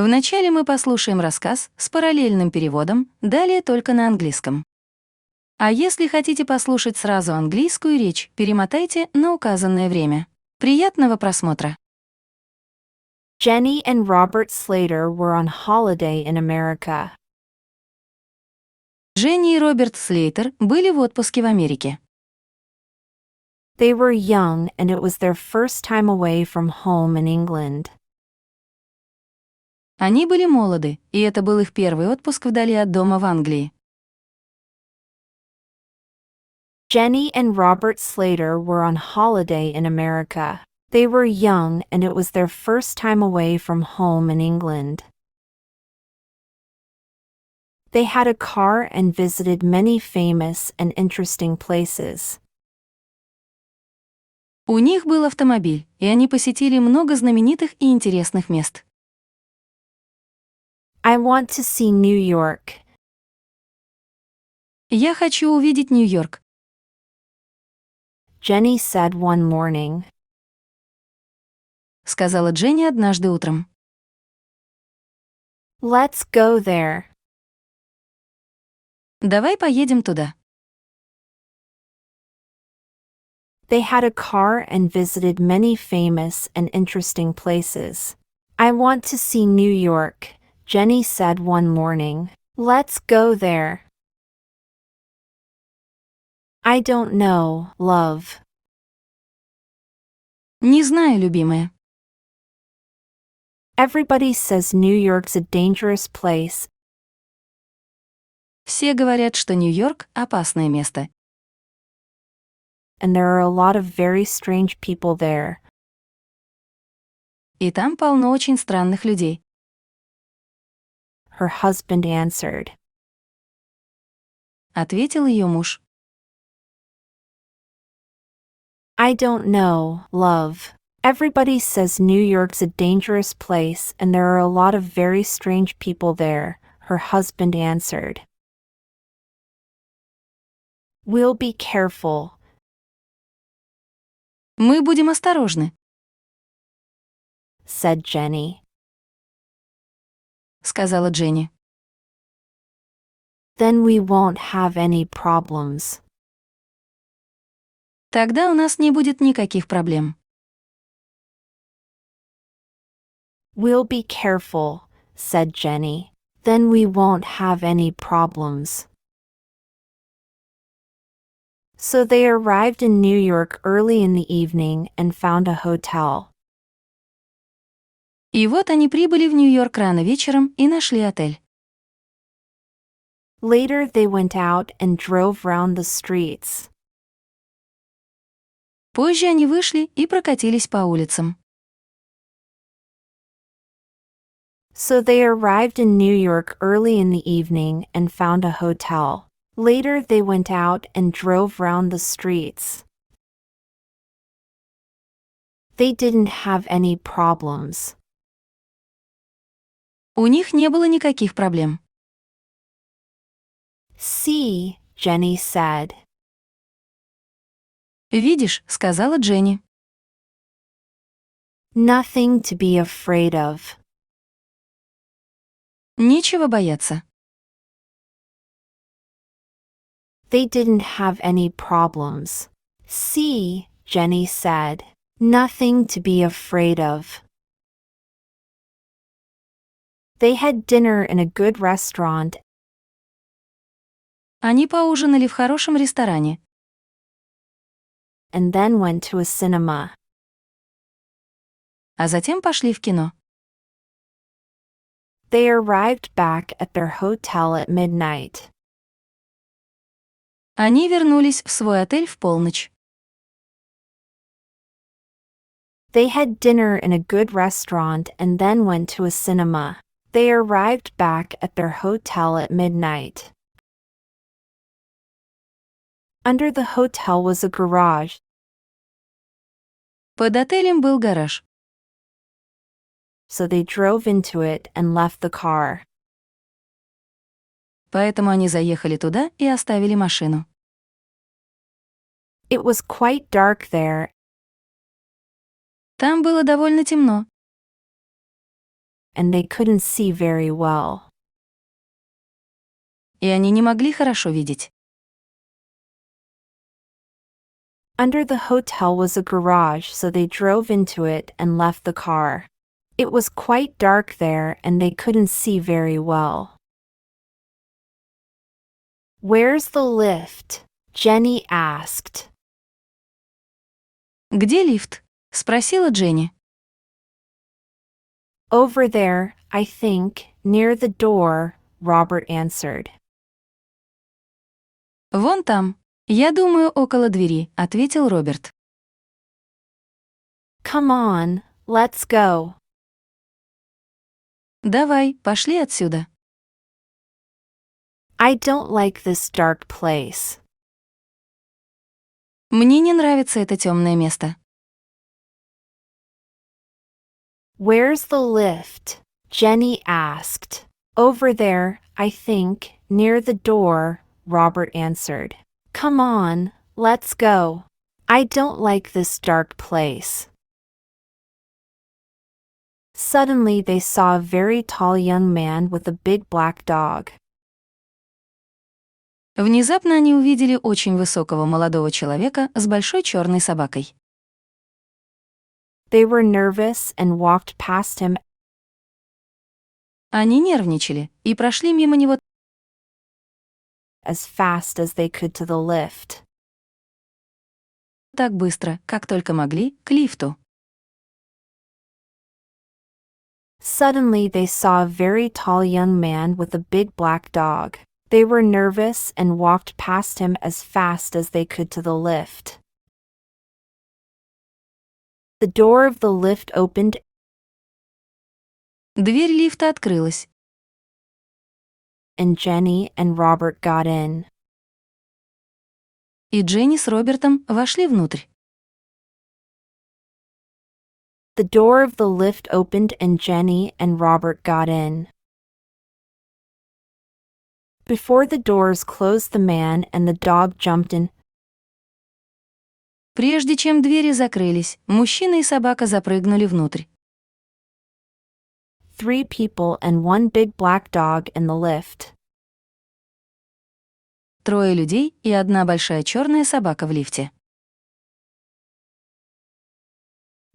Вначале мы послушаем рассказ с параллельным переводом, далее только на английском. А если хотите послушать сразу английскую речь, перемотайте на указанное время. Приятного просмотра! Jenny and Robert Slater were on holiday in America. Дженни и Роберт Слейтер были в отпуске в Америке. They were young and it was their first time away from home in England. Они были молоды, и это был их первый отпуск вдали от дома в Англии. Jenny and Robert Slater were on holiday in America. They were young and it was their first time away from home in England. They had a car and visited many famous and interesting places. У них был автомобиль, и они посетили много знаменитых и интересных мест. I want to see New York. Я хочу увидеть Нью-Йорк, Jenny said one morning. сказала Дженни однажды утром. Let's go there. Давай поедем туда. They had a car and visited many famous and interesting places. I want to see New York, Jenny said one morning. Let's go there. I don't know, love. Не знаю, любимая. Everybody says New York's a dangerous place. Все говорят, что Нью-Йорк — опасное место. And there are a lot of very strange people there. И там полно очень странных людей. Her husband answered. Ответил ее муж. I don't know, love. Everybody says New York's a dangerous place and there are a lot of very strange people there, her husband answered. We'll be careful. Мы будем осторожны, Said Jenny. сказала Дженни. Then we won't have any problems. Тогда у нас не будет никаких проблем. We'll be careful, said Jenny. Then we won't have any problems. So they arrived in New York early in the evening and found a hotel. И вот они прибыли в Нью-Йорк рано вечером и нашли отель. Later they went out and drove round the streets. Позже они вышли и прокатились по улицам. So they arrived in New York early in the evening and found a hotel. Later they went out and drove round the streets. They didn't have any problems. У них не было никаких проблем. See, Jenny said. «Видишь», — сказала Дженни. Nothing to be afraid of. Нечего бояться. They didn't have any problems. See, Jenny said. Nothing to be afraid of. They had dinner in a good restaurant. Они поужинали в хорошем ресторане, And then went to a cinema. а затем пошли в кино. They arrived back at their hotel at midnight. Они вернулись в свой отель в полночь. They had dinner in a good restaurant and then went to a cinema. They arrived back at their hotel at midnight. Under the hotel was a garage. Под отелем был гараж, So they drove into it and left the car. поэтому они заехали туда и оставили машину. It was quite dark there. Там было довольно темно, and they couldn't see very well. И они не могли хорошо видеть. Under the hotel was a garage, so they drove into it and left the car. It was quite dark there and they couldn't see very well. Where's the lift? Jenny asked. «Где лифт?» — спросила Дженни. Over there, I think, near the door, Robert answered. «Вон там. Я думаю, около двери», — ответил Роберт. Come on, let's go. «Давай, пошли отсюда». I don't like this dark place. «Мне не нравится это темное место». Where's the lift? Jenny asked. Over there, I think, near the door, Robert answered. Come on, let's go. I don't like this dark place. Suddenly they saw a very tall young man with a big black dog. Внезапно они увидели очень высокого молодого человека с большой черной собакой. They were nervous and walked past him Они нервничали и прошли мимо него as fast as they could to the lift. так быстро, как только могли, к лифту. Suddenly they saw a very tall young man with a big black dog. They were nervous and walked past him as fast as they could to the lift. The door of the lift opened Дверь лифта открылась, and Jenny and Robert got in. и Дженни с Робертом вошли внутрь. The door of the lift opened and Jenny and Robert got in. Before the doors closed, the man and the dog jumped in. Прежде чем двери закрылись, мужчина и собака запрыгнули внутрь. 3 people and 1 big black dog in the lift. 3 людей и 1 большая черная собака в лифте.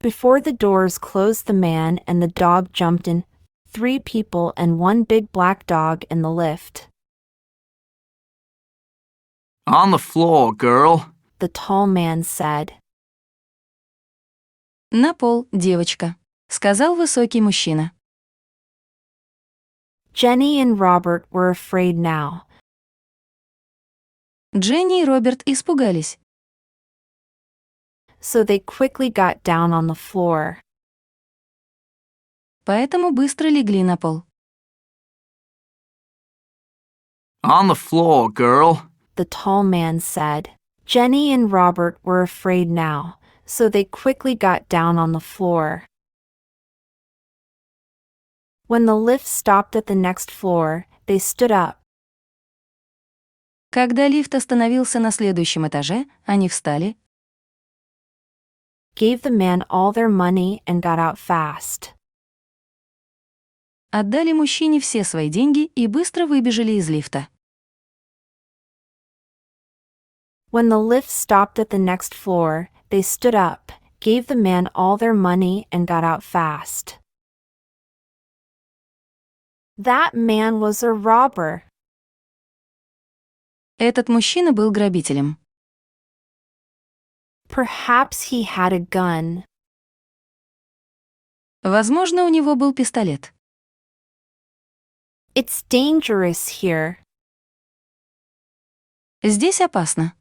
Before the doors closed, the man and the dog jumped in. 3 people and 1 big black dog in the lift. On the floor, girl. The tall man said. «На пол, девочка», — сказал высокий мужчина. Jenny and Robert were afraid now. Дженни и Роберт испугались, So they quickly got down on the floor. поэтому быстро легли на пол. On the floor, girl. The tall man said. Jenny and Robert were afraid now, so they quickly got down on the floor. When the lift stopped at the next floor, they stood up. Когда лифт остановился на следующем этаже, они встали, Gave the man all their money and got out fast. отдали мужчине все свои деньги и быстро выбежали из лифта. When the lift stopped at the next floor, they stood up, gave the man all their money and got out fast. That man was a robber. Этот мужчина был грабителем. Perhaps he had a gun. Возможно, у него был пистолет. It's dangerous here. Здесь опасно.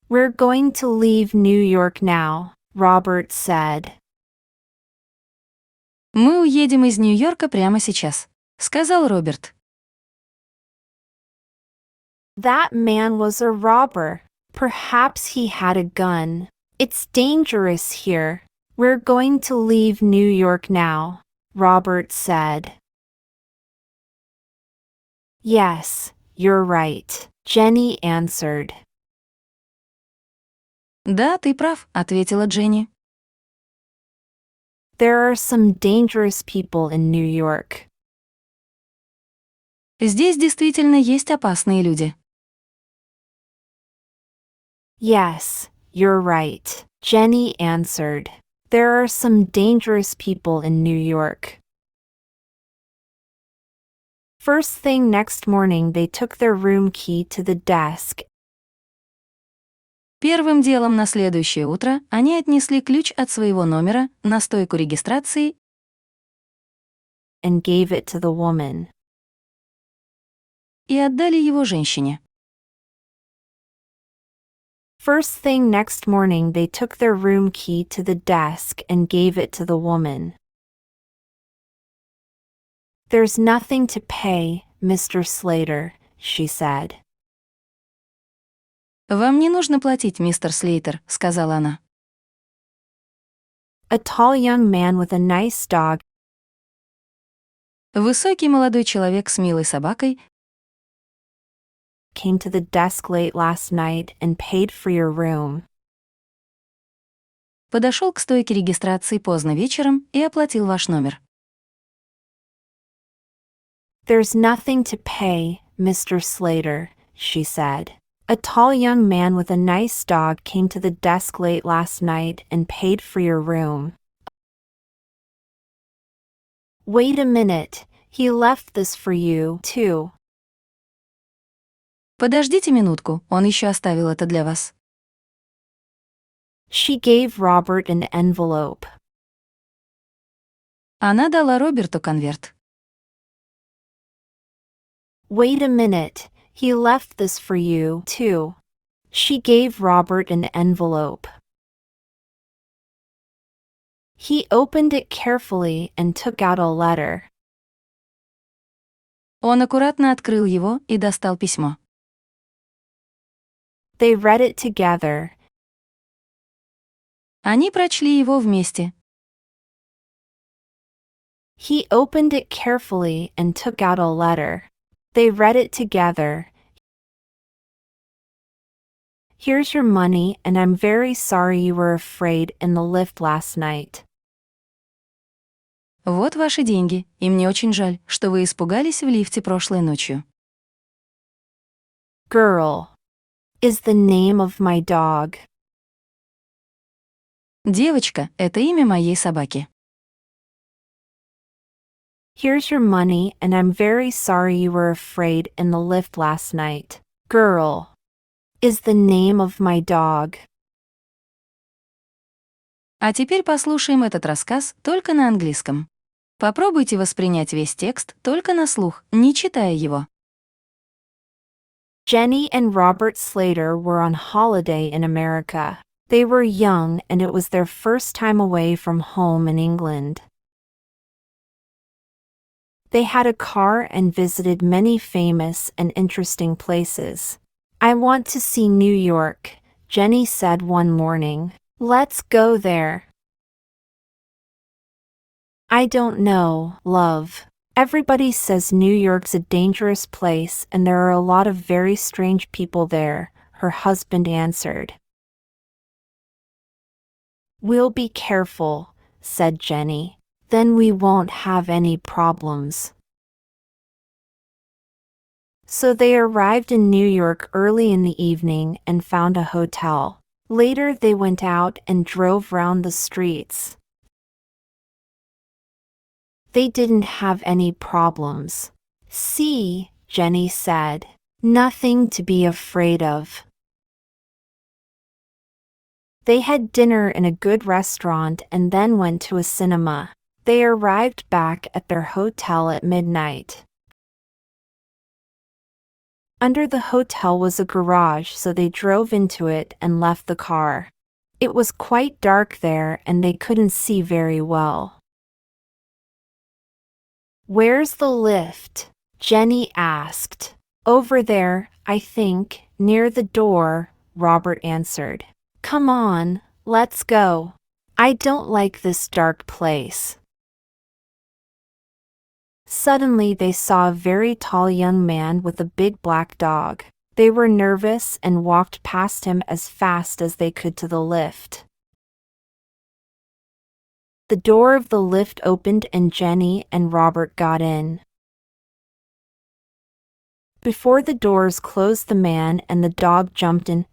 We're going to leave New York now, Robert said. Мы уедем из Нью-Йорка прямо сейчас, сказал Роберт. That man was a robber. Perhaps he had a gun. It's dangerous here. We're going to leave New York now, Robert said. Yes, you're right, Jenny answered. Да, ты прав, ответила Дженни. There are some dangerous people in New York. Здесь действительно есть опасные люди. Yes, you're right, Jenny answered. There are some dangerous people in New York. First thing next morning they took their room key to the desk Первым делом на следующее утро они отнесли ключ от своего номера на стойку регистрации and gave it to the woman. и отдали его женщине. First thing next morning they took their room key to the desk and gave it to the woman. There's nothing to pay, Mr. Slater, she said. «Вам не нужно платить, мистер Слейтер», — сказала она. A tall young man with a nice dog Высокий молодой человек с милой собакой came to the desk late last night and paid for your room. подошел к стойке регистрации поздно вечером и оплатил ваш номер. There's nothing to pay, Mr. Slater, she said. A tall young man with a nice dog came to the desk late last night and paid for your room. Wait a minute, he left this for you, too. Подождите минутку, он еще оставил это для вас. She gave Robert an envelope. Она дала Роберту конверт. Wait a minute, he left this for you, too. She gave Robert an envelope. He opened it carefully and took out a letter. Он аккуратно открыл его и достал письмо. They read it together. Они прочли его вместе. He opened it carefully and took out a letter. They read it together. Here's your money, and I'm very sorry you were afraid in the lift last night. Вот ваши деньги, и мне очень жаль, что вы испугались в лифте прошлой ночью. Girl is the name of my dog. Девочка — это имя моей собаки. Here's your money, and I'm very sorry you were afraid in the lift last night. Girl is the name of my dog. А теперь послушаем этот рассказ только на английском. Попробуйте воспринять весь текст только на слух, не читая его. Jenny and Robert Slater were on holiday in America. They were young and it was their first time away from home in England. They had a car and visited many famous and interesting places. I want to see New York, Jenny said one morning. Let's go there. I don't know, love. Everybody says New York's a dangerous place and there are a lot of very strange people there, her husband answered. We'll be careful, said Jenny. Then we won't have any problems. So they arrived in New York early in the evening and found a hotel. Later they went out and drove round the streets. They didn't have any problems. See, Jenny said. Nothing to be afraid of. They had dinner in a good restaurant and then went to a cinema. They arrived back at their hotel at midnight. Under the hotel was a garage, so they drove into it and left the car. It was quite dark there and they couldn't see very well. Where's the lift? Jenny asked. Over there, I think, near the door, Robert answered. Come on, let's go. I don't like this dark place. Suddenly they saw a very tall young man with a big black dog. They were nervous and walked past him as fast as they could to the lift. The door of the lift opened and Jenny and Robert got in. Before the doors closed, the man and the dog jumped in.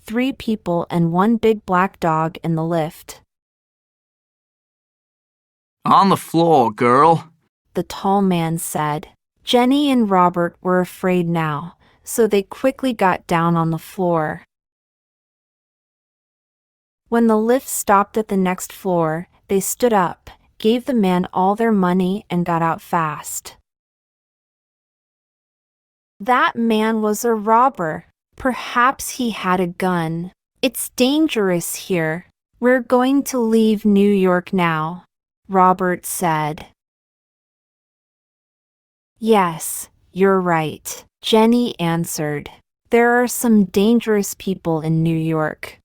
3 people and 1 big black dog in the lift. On the floor, girl. The tall man said. Jenny and Robert were afraid now, so they quickly got down on the floor. When the lift stopped at the next floor, they stood up, gave the man all their money and got out fast. That man was a robber. Perhaps he had a gun. It's dangerous here. We're going to leave New York now, Robert said. Yes, you're right, Jenny answered. There are some dangerous people in New York.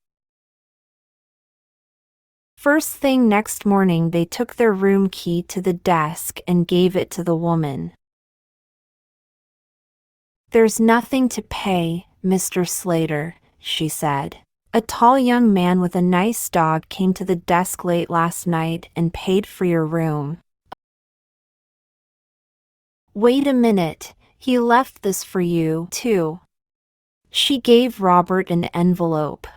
First thing next morning, they took their room key to the desk and gave it to the woman. There's nothing to pay, Mr. Slater, she said. A tall young man with a nice dog came to the desk late last night and paid for your room. Wait a minute, he left this for you, too. She gave Robert an envelope.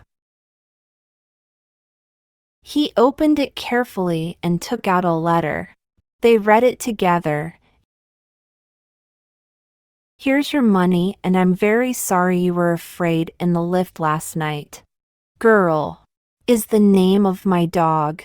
He opened it carefully and took out a letter. They read it together. Here's your money, and I'm very sorry you were afraid in the lift last night. Girl is the name of my dog.